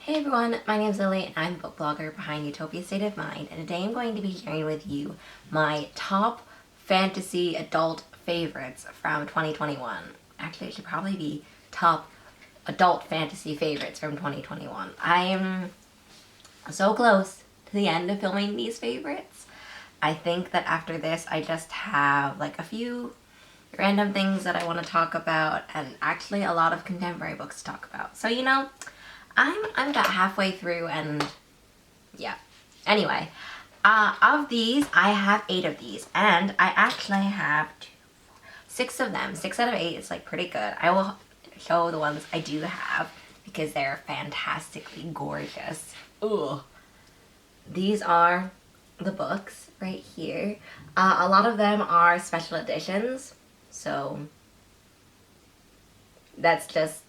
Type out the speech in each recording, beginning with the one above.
Hey everyone, my name is Lily and I'm the book blogger behind Utopia State of Mind, and today I'm going to be sharing with you my top fantasy adult favorites from 2021. Actually, it should probably be top adult fantasy favorites from 2021. I am so close to the end of filming these favorites. I think that after this I just have like a few random things that I want to talk about and actually a lot of contemporary books to talk about. So I'm about halfway through and yeah. Anyway, of these, I have 8 of these, and I actually have 6 of them. 6 out of 8 is like pretty good. I will show the ones I do have because they're fantastically gorgeous. Ugh. These are the books right here. A lot of them are special editions, so that's just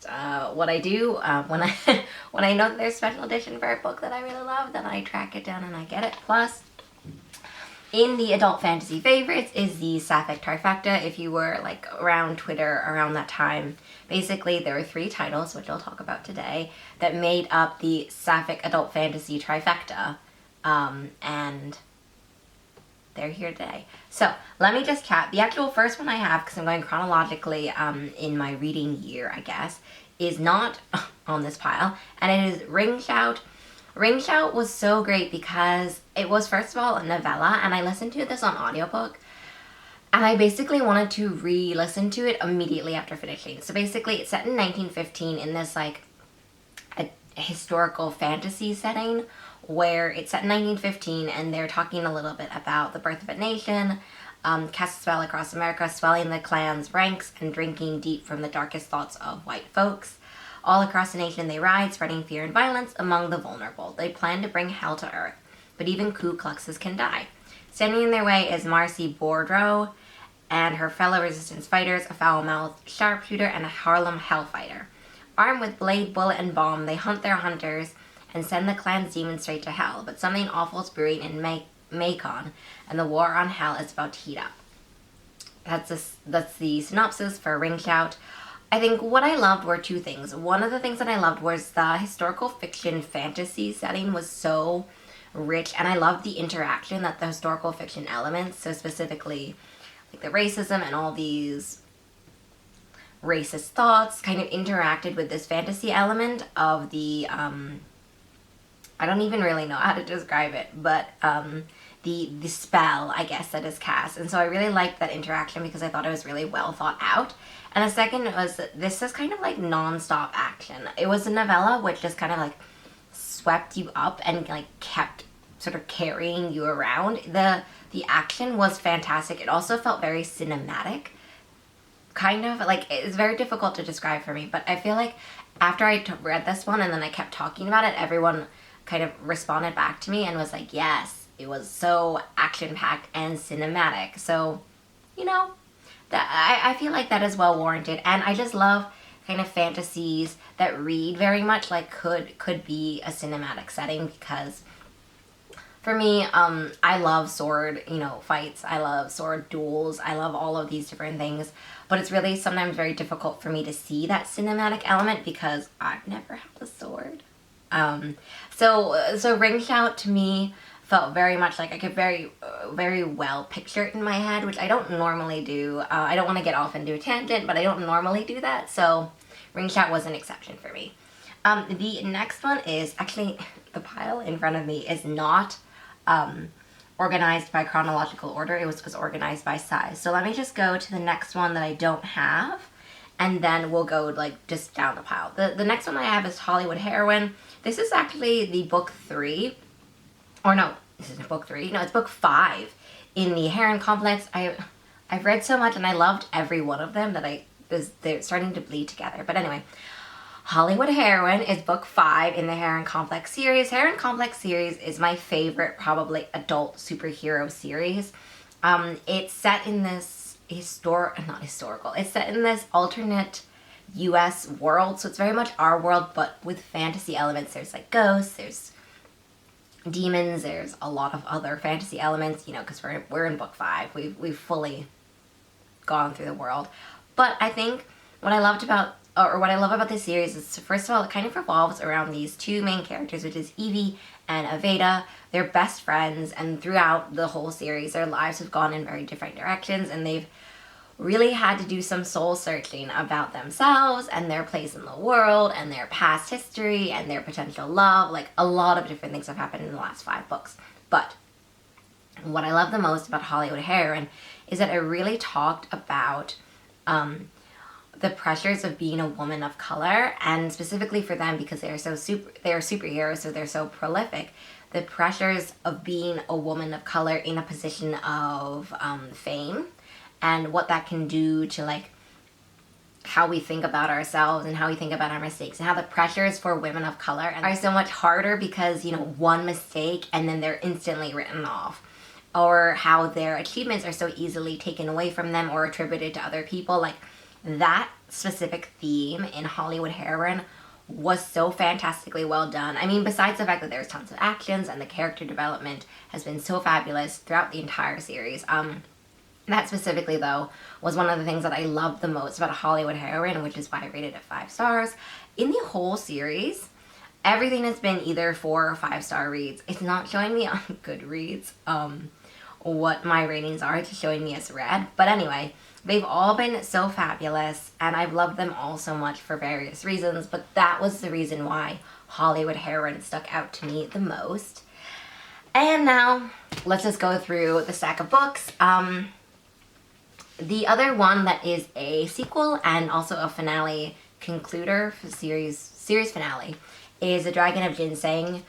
what I do. When I know that there's special edition for a book that I really love, then I track it down and I get it. Plus, in the adult fantasy favorites is the Sapphic trifecta. If you were like around Twitter around that time, basically there were 3 titles, which I'll talk about today, that made up the Sapphic adult fantasy trifecta, and they're here today. So let me just chat. The actual first one I have, because I'm going chronologically in my reading year, I guess, is not on this pile, and it is Ring Shout. Ring Shout was so great because it was, first of all, a novella, and I listened to this on audiobook, and I basically wanted to re-listen to it immediately after finishing. So basically, it's set in 1915 in this, like, a historical fantasy setting, where it's set in 1915 and they're talking a little bit about the birth of a nation, cast a spell across America, swelling the clan's ranks and drinking deep from the darkest thoughts of white folks. All across the nation they ride, spreading fear and violence among the vulnerable. They plan to bring hell to earth, but even Ku Kluxes can die. Standing in their way is Marcy Boudreaux and her fellow resistance fighters, a foul-mouthed sharpshooter and a Harlem hellfighter. Armed with blade, bullet, and bomb, they hunt their hunters and send the clan's demons straight to hell, but something awful is brewing in Macon, and the war on hell is about to heat up. That's the synopsis for Ring Shout. I think what I loved were 2 things. One of the things that I loved was the historical fiction fantasy setting was so rich, and I loved the interaction that the historical fiction elements, so specifically like the racism and all these racist thoughts, kind of interacted with this fantasy element of the I don't even really know how to describe it, but the spell, I guess, that is cast. And so I really liked that interaction because I thought it was really well thought out. And the second was that this is kind of like non-stop action. It was a novella which just kind of like swept you up and like kept sort of carrying you around. The action was fantastic. It also felt very cinematic. Kind of like, it's very difficult to describe for me, but I feel like after I read this one and then I kept talking about it, everyone kind of responded back to me and was like, yes, it was so action-packed and cinematic. So, I feel like that is well warranted, and I just love kind of fantasies that read very much like could be a cinematic setting, because for me, I love sword, fights. I love sword duels. I love all of these different things, but it's really sometimes very difficult for me to see that cinematic element because I've never held a sword. So Ring Shout to me felt very much like I could very well picture it in my head, which I don't normally do. I don't want to get off into a tangent, but I don't normally do that, so Ring Shout was an exception for me. The next one is, actually, the pile in front of me is not organized by chronological order. It was organized by size. So let me just go to the next one that I don't have, and then we'll go like just down the pile. The next one I have is Hollywood Heroine. This is actually the book 3. Or no, this isn't book 3. No, it's book 5 in the Heron Complex. I've read so much and I loved every one of them that they're starting to bleed together. But anyway, Hollywood Heroine is book 5 in the Heron Complex series. Heron Complex series is my favorite, probably, adult superhero series. It's set in this it's set in this alternate US world, so it's very much our world, but with fantasy elements. There's like ghosts, there's demons, there's a lot of other fantasy elements, because we're in book 5. We've fully gone through the world. But I think what I loved about or what I love about this series is, first of all, it kind of revolves around these two main characters, which is Evie and Aveda. They're best friends, and throughout the whole series, their lives have gone in very different directions, and they've really had to do some soul searching about themselves and their place in the world and their past history and their potential love. Like, a lot of different things have happened in the last 5 books. But what I love the most about Hollywood Heroine is that it really talked about the pressures of being a woman of color, and specifically for them, because they are superheroes, so they're so prolific, the pressures of being a woman of color in a position of fame, and what that can do to, like, how we think about ourselves and how we think about our mistakes, and how the pressures for women of color are so much harder because, you know, one mistake and then they're instantly written off, or how their achievements are so easily taken away from them or attributed to other people. Like, that specific theme in Hollywood Heroine was so fantastically well done. I mean, besides the fact that there's tons of actions and the character development has been so fabulous throughout the entire series, that specifically, though, was one of the things that I loved the most about Hollywood Heroine, which is why I rated it 5 stars. In the whole series, everything has been either 4 or 5-star reads. It's not showing me on Goodreads what my ratings are. It's showing me as read. But anyway, they've all been so fabulous, and I've loved them all so much for various reasons, but that was the reason why Hollywood Heroine stuck out to me the most. And now, let's just go through the stack of books. The other one that is a sequel and also a finale concluder for series finale is The Dragon of Ginseng.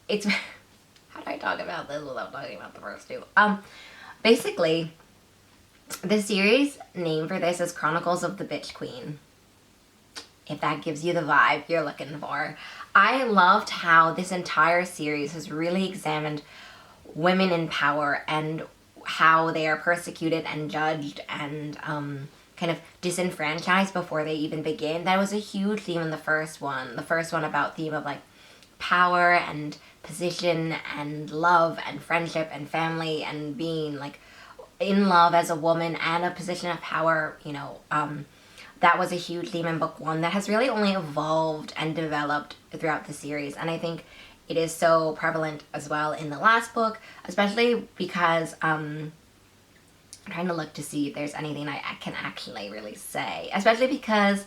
It's how do I talk about this without talking about the first two? Basically, the series name for this is Chronicles of the Bitch Queen, if that gives you the vibe you're looking for. I loved how this entire series has really examined women in power and how they are persecuted and judged and kind of disenfranchised before they even begin. That was a huge theme in the first one. The first one about theme of, like, power and position and love and friendship and family and being, like, in love as a woman and a position of power, you know. That was a huge theme in book 1 that has really only evolved and developed throughout the series, and I think it is so prevalent as well in the last book, especially because I'm trying to look to see if there's anything I can actually really say, especially because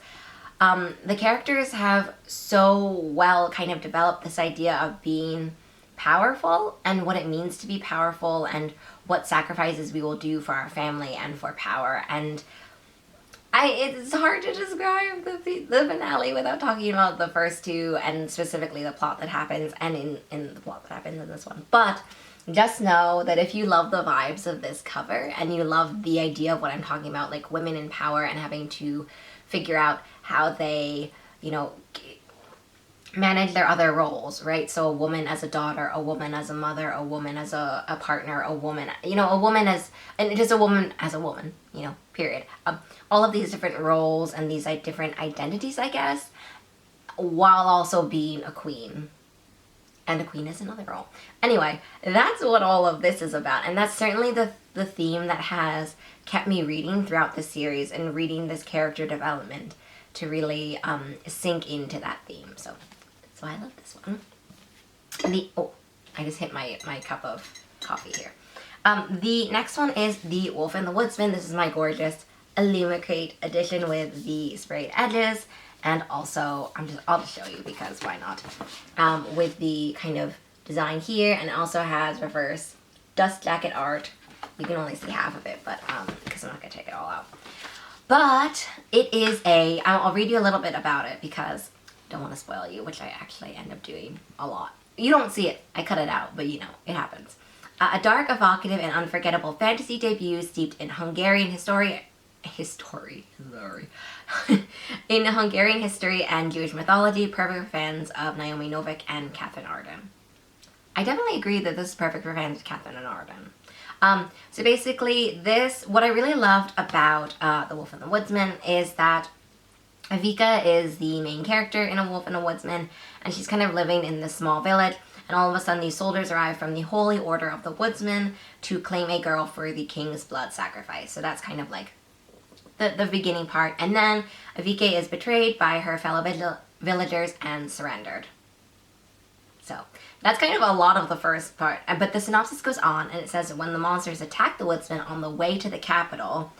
the characters have so well kind of developed this idea of being powerful and what it means to be powerful and what sacrifices we will do for our family and for power. And it's hard to describe the finale without talking about the first two, and specifically the plot that happens, and in the plot that happens in this one. But just know that if you love the vibes of this cover, and you love the idea of what I'm talking about, like women in power and having to figure out how they, you know, manage their other roles, right? So a woman as a daughter, a woman as a mother, a woman as a partner, a woman, you know, a woman as, and just a woman as a woman, you know, period. All of these different roles and these, like, different identities, I guess, while also being a queen. And a queen is another role. Anyway, that's what all of this is about, and that's certainly the theme that has kept me reading throughout the series and reading this character development to really sink into that theme. So I love this one. I just hit my cup of coffee here. The next one is The Wolf and the Woodsman. This is my gorgeous Illumicrate edition with the sprayed edges, and also I'll just show you because why not? With the kind of design here, and it also has reverse dust jacket art. You can only see half of it, but because I'm not gonna take it all out. But it is I'll read you a little bit about it because I don't want to spoil you, which I actually end up doing a lot. You don't see it, I cut it out, but you know, it happens. A dark, evocative, and unforgettable fantasy debut steeped in Hungarian in Hungarian history and Jewish mythology, perfect for fans of Naomi Novik and Catherine Arden. I definitely agree that this is perfect for fans of Catherine and Arden. So basically, what I really loved about The Wolf and the Woodsman is that Avika is the main character in A Wolf and a Woodsman, and she's kind of living in this small village, and all of a sudden these soldiers arrive from the Holy Order of the Woodsman to claim a girl for the king's blood sacrifice. So that's kind of like the beginning part. And then Avika is betrayed by her fellow villagers and surrendered. So that's kind of a lot of the first part. But the synopsis goes on, and it says, when the monsters attack the woodsman on the way to the capital,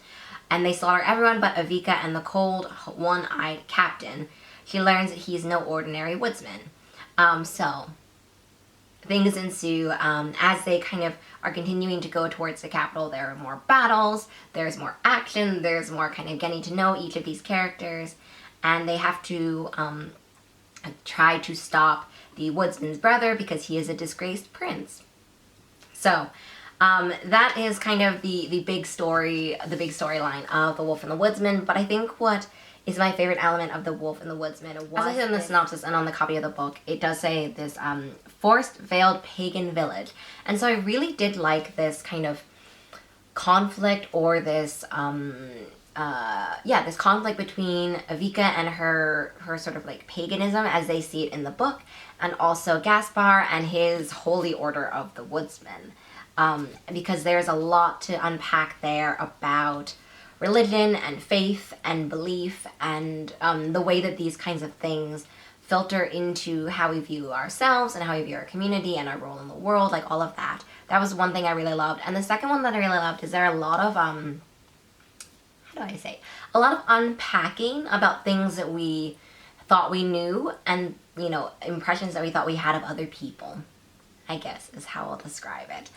and they slaughter everyone but Avika and the cold, one-eyed captain, she learns that he is no ordinary woodsman. So things ensue as they kind of are continuing to go towards the capital. There are more battles, there's more action, there's more kind of getting to know each of these characters, and they have to try to stop the woodsman's brother because he is a disgraced prince. So that is kind of the big storyline of The Wolf and the Woodsman. But I think what is my favorite element of The Wolf and the Woodsman was, as I said in the synopsis and on the copy of the book, it does say this forest veiled pagan village. And so I really did like this kind of conflict, or this this conflict between Avika and her sort of like paganism as they see it in the book, and also Gaspar and his holy order of the woodsman. Because there's a lot to unpack there about religion and faith and belief, and the way that these kinds of things filter into how we view ourselves and how we view our community and our role in the world, like all of that. That was one thing I really loved. And the second one that I really loved is there are a lot of a lot of unpacking about things that we thought we knew, and impressions that we thought we had of other people, I guess is how I'll describe it.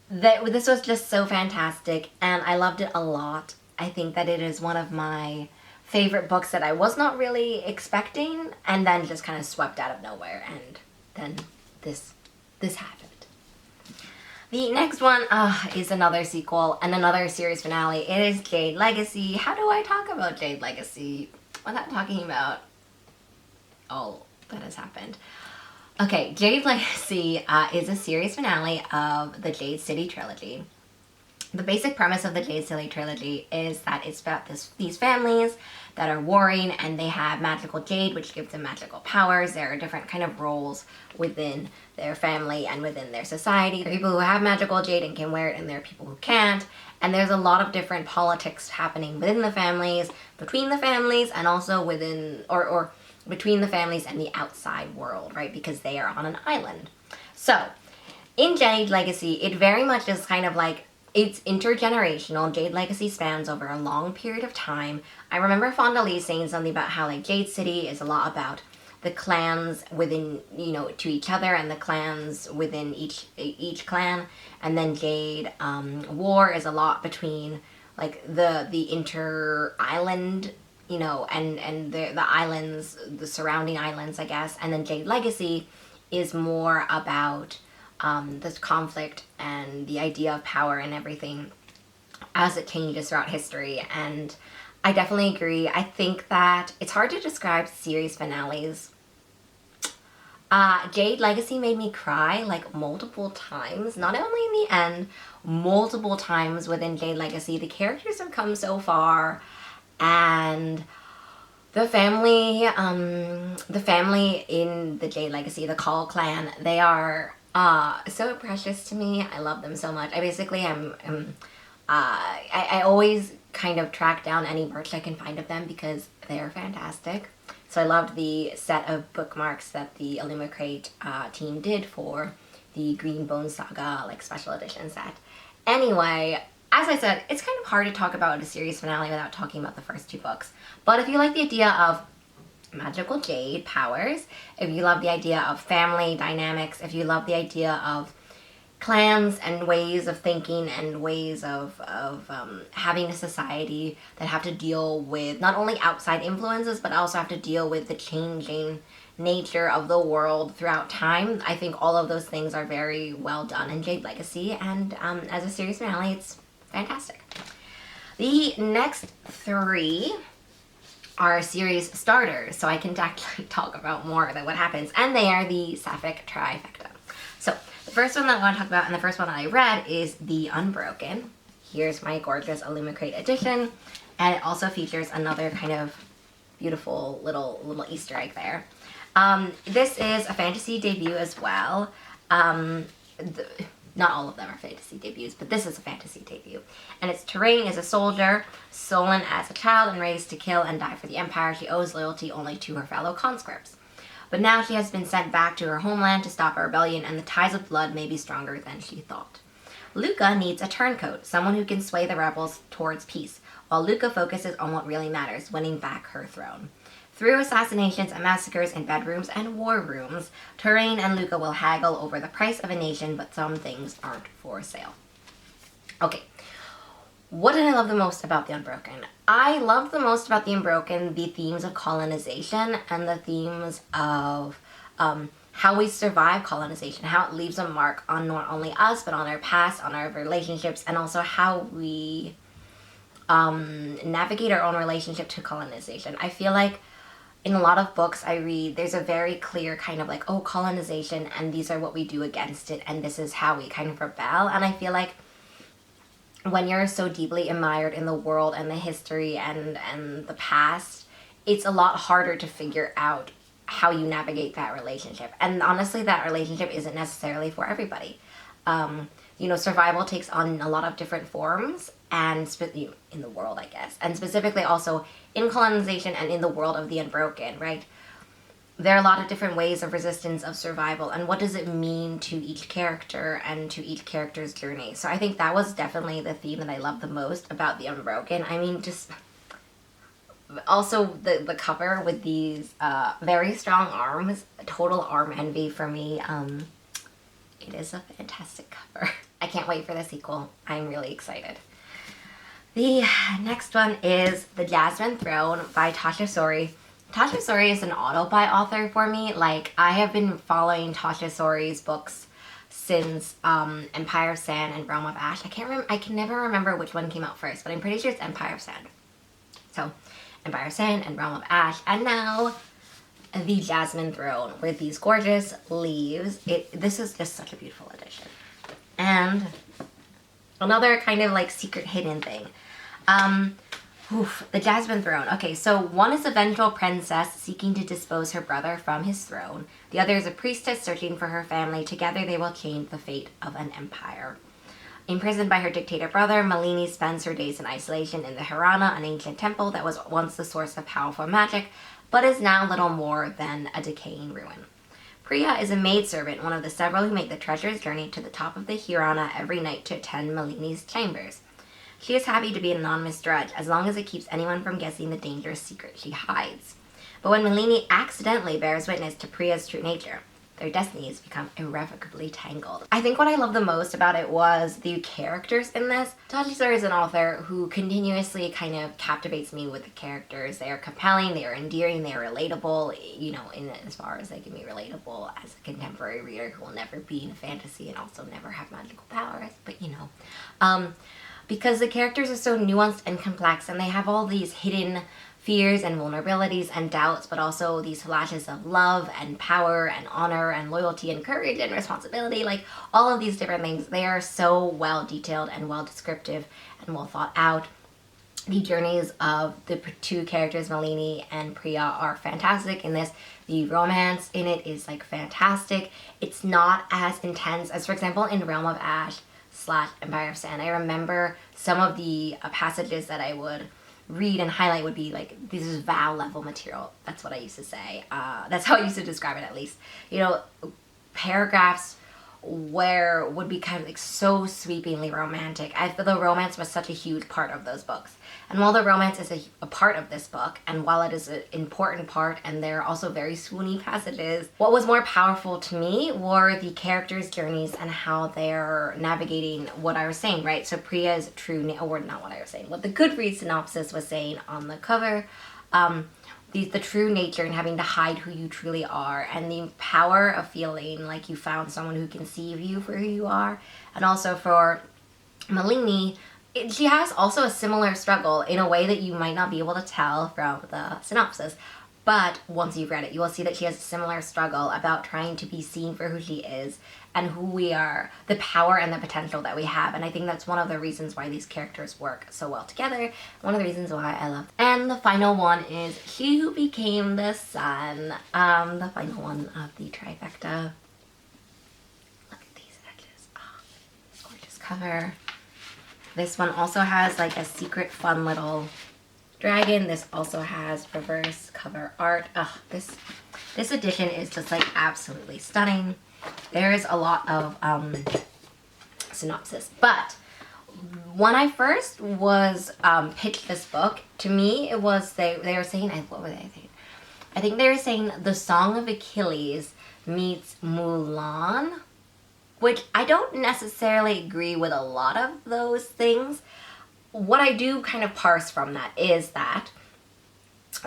This was just so fantastic, and I loved it a lot. I think that it is one of my favorite books that I was not really expecting, and then just kind of swept out of nowhere, and then this happened. The next one is another sequel and another series finale. It is Jade Legacy. How do I talk about Jade Legacy without talking about all that has happened? Okay, Jade Legacy is a series finale of the Jade City trilogy. The basic premise of the Jade City trilogy is that it's about these families that are warring, and they have magical jade, which gives them magical powers. There are different kind of roles within their family and within their society. There are people who have magical jade and can wear it, and there are people who can't. And there's a lot of different politics happening within the families, between the families, and also within, or between the families and the outside world, right? Because they are on an island. So, in Jade Legacy, it very much is kind of like, it's intergenerational. Jade Legacy spans over a long period of time. I remember Fonda Lee saying something about how like Jade City is a lot about the clans within, to each other, and the clans within each clan. And then Jade War is a lot between like the inter-island, and the islands, the surrounding islands, I guess. And then Jade Legacy is more about this conflict and the idea of power and everything as it changes throughout history. And I definitely agree. I think that it's hard to describe series finales. Jade Legacy made me cry like multiple times, not only in the end, multiple times within Jade Legacy. The characters have come so far, and the family in the Jade Legacy, the Call clan, they are so precious to me. I love them so much. I basically I always kind of track down any merch I can find of them because they're fantastic. So I loved the set of bookmarks that the Illumicrate team did for the Green Bone Saga like special edition set. Anyway, as I said, it's kind of hard to talk about a series finale without talking about the first two books. But if you like the idea of magical jade powers, if you love the idea of family dynamics, if you love the idea of clans and ways of thinking and ways of having a society that have to deal with not only outside influences but also have to deal with the changing nature of the world throughout time, I think all of those things are very well done in Jade Legacy, and as a series finale, it's fantastic. The next three are series starters, so I can actually talk about more about what happens, and they are the Sapphic Trifecta. So, the first one that I want to talk about, and the first one that I read, is The Unbroken. Here's my gorgeous Illumicrate edition, and it also features another kind of beautiful little Easter egg there. This is a fantasy debut as well. Not all of them are fantasy debuts, but this is a fantasy debut. And it's Terrain is a soldier, stolen as a child and raised to kill and die for the Empire. She owes loyalty only to her fellow conscripts. But now she has been sent back to her homeland to stop a rebellion, and the ties of blood may be stronger than she thought. Luca needs a turncoat, someone who can sway the rebels towards peace, while Luca focuses on what really matters, winning back her throne. Through assassinations and massacres in bedrooms and war rooms, Terrain and Luca will haggle over the price of a nation, but some things aren't for sale. Okay, what did I love the most about The Unbroken? I loved the most about The Unbroken the themes of colonization and the themes of how we survive colonization, how it leaves a mark on not only us, but on our past, on our relationships, and also how we navigate our own relationship to colonization. I feel like in a lot of books I read, there's a very clear kind of like, oh, colonization, and these are what we do against it, and this is how we kind of rebel. And I feel like when you're so deeply admired in the world and the history and the past, it's a lot harder to figure out how you navigate that relationship. And honestly, that relationship isn't necessarily for everybody. Survival takes on a lot of different forms, and in the world, I guess, and specifically also in colonization and in the world of The Unbroken, right? There are a lot of different ways of resistance, of survival, and what does it mean to each character and to each character's journey. So I think that was definitely the theme that I loved the most about The Unbroken. I mean, just also the cover with these very strong arms, total arm envy for me. It is a fantastic cover. I can't wait for the sequel. I'm really excited. The next one is The Jasmine Throne by Tasha Sori. Tasha Sori is an auto-buy author for me. Like, I have been following Tasha Sori's books since Empire of Sand and Realm of Ash. I can never remember which one came out first, but I'm pretty sure it's Empire of Sand. So, Empire of Sand and Realm of Ash, and now The Jasmine Throne with these gorgeous leaves. This is just such a beautiful edition. And another kind of like secret hidden thing. The Jasmine Throne. Okay, so one is a vengeful princess seeking to dispose her brother from his throne. The other is a priestess searching for her family. Together they will change the fate of an empire. Imprisoned by her dictator brother, Malini spends her days in isolation in the Hirana, an ancient temple that was once the source of powerful magic, but is now little more than a decaying ruin. Priya is a maidservant, one of the several who make the treacherous journey to the top of the Hirana every night to attend Malini's chambers. She is happy to be an anonymous drudge, as long as it keeps anyone from guessing the dangerous secret she hides. But when Malini accidentally bears witness to Priya's true nature, their destinies become irrevocably tangled. I think what I love the most about it was the characters in this. Tasha Sori is an author who continuously kind of captivates me with the characters. They are compelling, they are endearing, they are relatable, in as far as they can be relatable as a contemporary reader who will never be in fantasy and also never have magical powers, but because the characters are so nuanced and complex, and they have all these hidden fears and vulnerabilities and doubts, but also these flashes of love and power and honor and loyalty and courage and responsibility, like all of these different things. They are so well detailed and well descriptive and well thought out. The journeys of the two characters, Malini and Priya, are fantastic in this. The romance in it is like fantastic. It's not as intense as, for example, in Realm of Ash / Empire of Sand. I remember some of the passages that I would read and highlight would be like, this is vow level material. That's what I used to say. That's how I used to describe it, at least. Paragraphs where would be kind of like so sweepingly romantic. I feel the romance was such a huge part of those books. And while the romance is a part of this book, and while it is an important part, and there are also very swoony passages, what was more powerful to me were the characters' journeys and how they're navigating what I was saying, right? So Priya's true, or not what I was saying, what the Goodreads synopsis was saying on the cover, the true nature and having to hide who you truly are, and the power of feeling like you found someone who can see you for who you are. And also for Malini, she has also a similar struggle in a way that you might not be able to tell from the synopsis. But once you've read it, you will see that she has a similar struggle about trying to be seen for who she is and who we are, the power and the potential that we have. And I think that's one of the reasons why these characters work so well together. One of the reasons why I love them. And the final one is She Who Became the Sun. The final one of the trifecta. Look at these edges. Oh, cover. This one also has like a secret fun little dragon. This also has reverse cover art. This edition is just like absolutely stunning. There is a lot of synopsis, but when I first was pitched this book, to me it was they were saying, what were they saying? I think they were saying The Song of Achilles meets Mulan, which I don't necessarily agree with a lot of those things. What I do kind of parse from that is that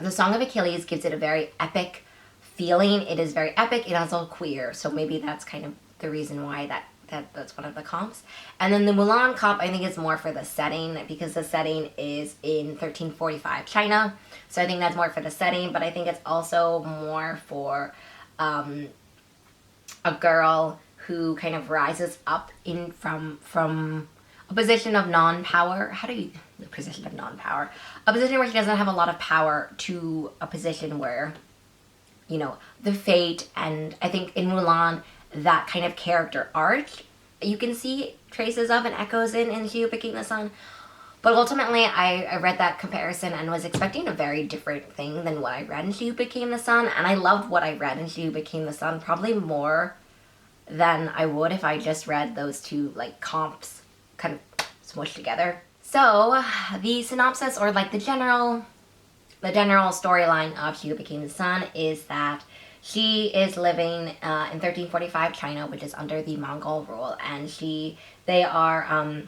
The Song of Achilles gives it a very epic feeling. It is very epic. It is all queer, so maybe that's kind of the reason why that's one of the comps. And then the Mulan comp, I think, is more for the setting, because the setting is in 1345 China. So I think that's more for the setting, but I think it's also more for a girl who kind of rises up from a position of non-power. The position of non-power? A position where she doesn't have a lot of power to a position where, you know, the fate, and I think in Mulan, that kind of character arc, you can see traces of and echoes in She Who Became the Sun. But ultimately, I read that comparison and was expecting a very different thing than what I read in She Who Became the Sun. And I loved what I read in She Who Became the Sun probably more than I would if I just read those two like comps kind of smushed together. So the synopsis, or like the general storyline of She Who Became the Sun is that she is living in 1345 China, which is under the Mongol rule, and they are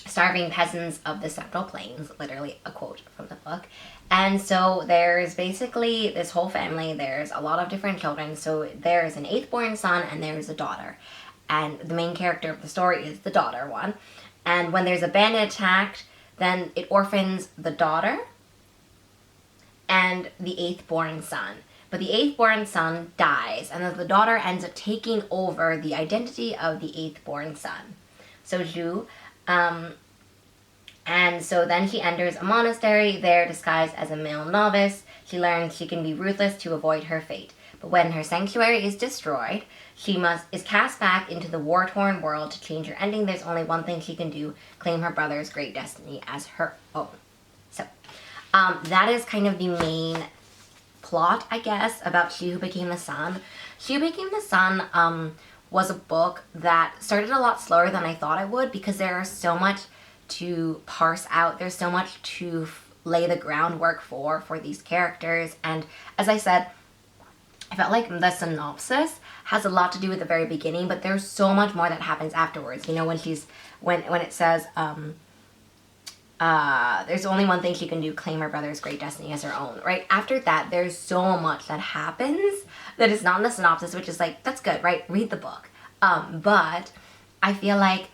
starving peasants of the Central Plains, literally a quote from the book. And so there's basically this whole family, there's a lot of different children, so there's an 8th born son and there's a daughter. And the main character of the story is the daughter one. And when there's a bandit attack, then it orphans the daughter and the 8th born son. But the 8th born son dies, and then the daughter ends up taking over the identity of the 8th born son. So Zhu, and so then she enters a monastery there disguised as a male novice. She learns she can be ruthless to avoid her fate. But when her sanctuary is destroyed, she is cast back into the war-torn world. To change her ending, there's only one thing she can do: claim her brother's great destiny as her own. So that is kind of the main plot, I guess, about She Who Became the Sun. She Who Became the Sun was a book that started a lot slower than I thought it would, because there is so much to parse out. There's so much to lay the groundwork for these characters. And as I said, I felt like the synopsis has a lot to do with the very beginning, but there's so much more that happens afterwards. You know, when it says, there's only one thing she can do: claim her brother's great destiny as her own, right? After that, there's so much that happens that is not in the synopsis, which is like, that's good, right? Read the book. But I feel like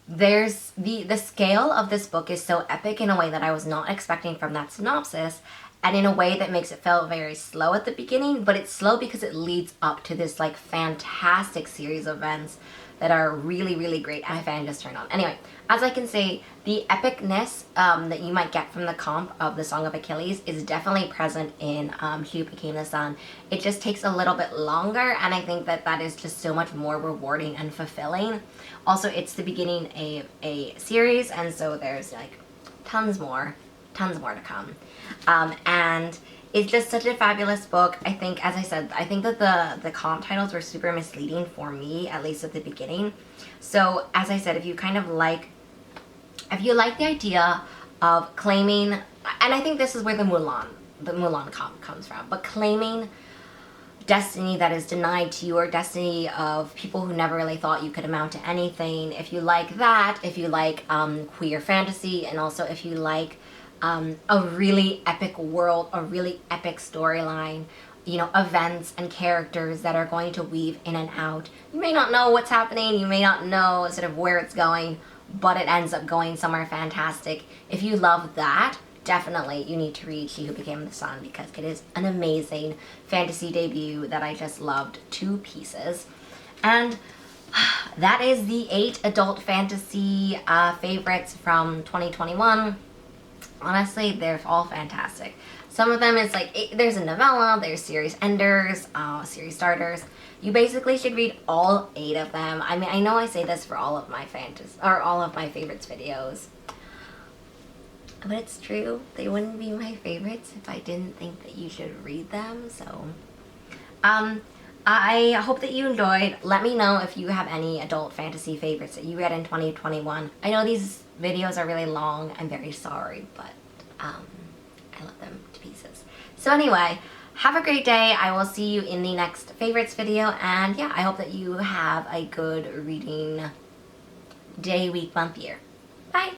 there's the scale of this book is so epic in a way that I was not expecting from that synopsis, and in a way that makes it feel very slow at the beginning, but it's slow because it leads up to this like fantastic series of events that are really, really great. And my fan just turned on. Anyway, as I can say, the epicness that you might get from the comp of The Song of Achilles is definitely present in She Who Became the Sun. It just takes a little bit longer, and I think that is just so much more rewarding and fulfilling. Also, it's the beginning of a series, and so there's like tons more to come. And it's just such a fabulous book. I think, as I said, I think that the comp titles were super misleading for me, at least at the beginning. So, as I said, if you like the idea of claiming, and I think this is where the Mulan comp comes from, but claiming destiny that is denied to you, or destiny of people who never really thought you could amount to anything. If you like that, if you like queer fantasy, and also if you like a really epic world, a really epic storyline, you know, events and characters that are going to weave in and out. You may not know what's happening, you may not know sort of where it's going, but it ends up going somewhere fantastic. If you love that, definitely you need to read She Who Became the Sun, because it is an amazing fantasy debut that I just loved to pieces. And that is the 8 adult fantasy favorites from 2021. Honestly, they're all fantastic. Some of them is like, there's a novella, there's series enders, series starters. You basically should read all 8 of them. I mean, I know I say this for all of my all of my favorites videos, but it's true. They wouldn't be my favorites if I didn't think that you should read them. So, I hope that you enjoyed. Let me know if you have any adult fantasy favorites that you read in 2021. I know these videos are really long. I'm very sorry, but I love them to pieces. So anyway, have a great day. I will see you in the next favorites video. And yeah, I hope that you have a good reading day, week, month, year. Bye.